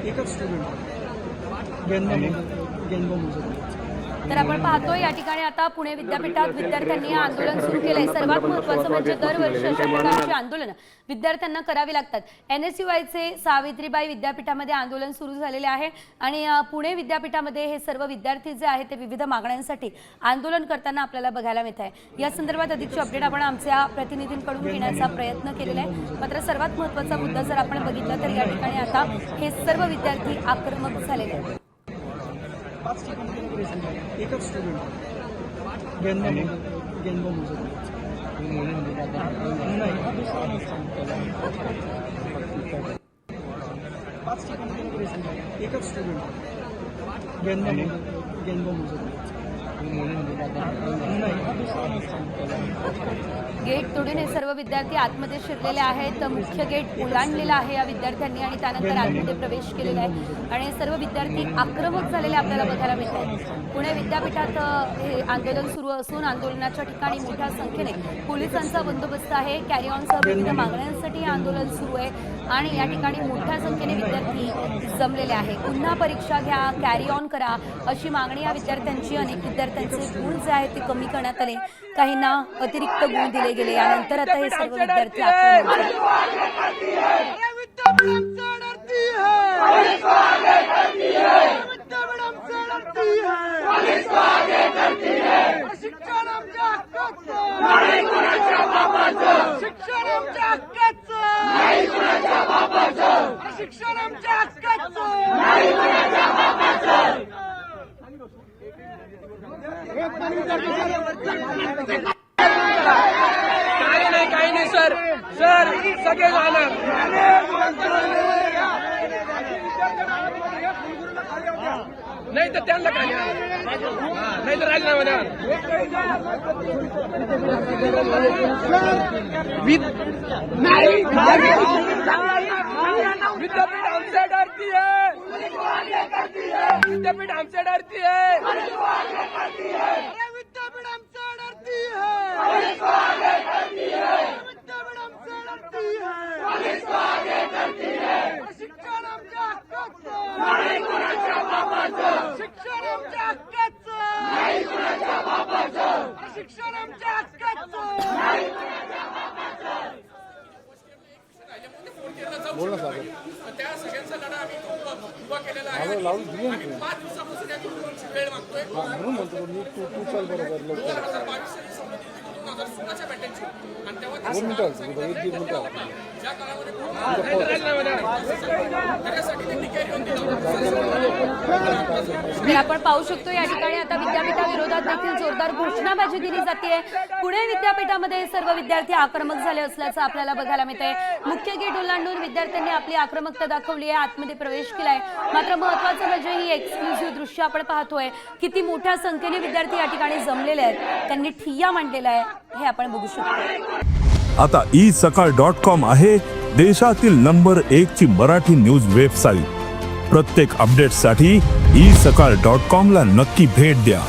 एकच स्टुडंट गेंदो तर आपण पाहतोय या ठिकाणी आता पुणे विद्यापीठात विद्यार्थ्यांनी आंदोलन सुरू केलंय। सर्वात महत्त्वाचं म्हणजे दरवर्षी अशा प्रकारची आंदोलन विद्यार्थ्यांना करावी लागतात। NSUIचे सावित्रीबाई विद्यापीठामध्ये आंदोलन सुरू झालेले आहे आणि पुणे विद्यापीठामध्ये हे सर्व विद्यार्थी जे आहेत ते विविध मागण्यांसाठी आंदोलन करताना आपल्याला बघायला मिळत आहे। या संदर्भात अधिकची अपडेट आपण आमच्या प्रतिनिधींकडून घेण्याचा प्रयत्न केलेला आहे। मात्र सर्वात महत्त्वाचा मुद्दा जर आपण बघितला तर या ठिकाणी आता हे सर्व विद्यार्थी आक्रमक झालेले आहेत। एकच स्टुडंट गेंदो एकच स्टुडंट गेंदो गेट तोडून हे सर्व विद्यार्थी आतमध्ये शिरलेले आहेत। मुख्य गेट ओलांडलेला आहे या विद्यार्थ्यांनी आणि त्यानंतर आतमध्ये प्रवेश केलेला आहे आणि सर्व विद्यार्थी आक्रमक झालेले आपल्याला बघायला मिळत आहेत। पुणे विद्यापीठात हे आंदोलन सुरू असून आंदोलनाच्या ठिकाणी मोठ्या संख्येने पोलिसांचा बंदोबस्त आहे। कॅरी ऑनसह विविध मागण्यांसाठी हे आंदोलन सुरू आहे आणि या ठिकाणी मोठ्या संख्येने विद्यार्थी जमलेले आहे। पुन्हा परीक्षा घ्या, कॅरी ऑन करा अशी मागणी या विद्यार्थ्यांची। अनेक विद्यार्थ्यांचे गुण जे आहेत ते कमी करण्यात आले, काहींना अतिरिक्त गुण दिले गेले। यानंतर आता हे सर्व विद्यार्थी काही नाही सर सगळे जाणार नाही तर त्यांना काय नाही तर राजीनामा द्या। विद्यापीठ हमसे डरती है, विद्यापीठ हमसे डरती है, विद्यापीठ हमसे डरती है, शिक्षण आमच्या हक्काचं, शिक्षण आमच्या हक्काचं, शिक्षण आमच्या हक्काचं। बोल ना सागर, त्या सगळ्यांचा लढा आम्ही उभा केलेला आहे। 5 दिवसापासून या आंदोलनाची वेळ मागतोय म्हणून म्हणतो मी तू चल बरोबर लवकर 2022 साली संमती दिली 2016च्या बॅटनची आणि तेव्हा 2 मिनिटं ज्या काळामध्ये त्याच्यासाठी त्यांनी कॅरी ऑन दिलं। आपण पाहू शकतो या ठिकाणी आता विद्यापीठाविरोधात देखील जोरदार घोषणाबाजी दिली जाते। पुणे विद्यापीठामध्ये सर्व विद्यार्थी आक्रमक झाले असल्याचं आपल्याला बघायला मिळतंय। मुख्य गेट ओलांडून विद्यार्थ्यांनी आपली आक्रमकता दाखवली आहे, आतमध्ये प्रवेश केलाय। मात्र महत्त्वाचं म्हणजे ही एक्सक्लुझिव्ह दृश्य आपण पाहतोय, किती मोठ्या संख्येने विद्यार्थी या ठिकाणी जमलेले आहेत, त्यांनी ठिय्या मांडलेला आहे हे आपण बघू शकतो। आता isakal.com आहे देशातील नंबर 1 ची मराठी न्यूज वेबसाईट। प्रत्येक अपडेटसाठी isakal.com ला नक्की भेट द्या।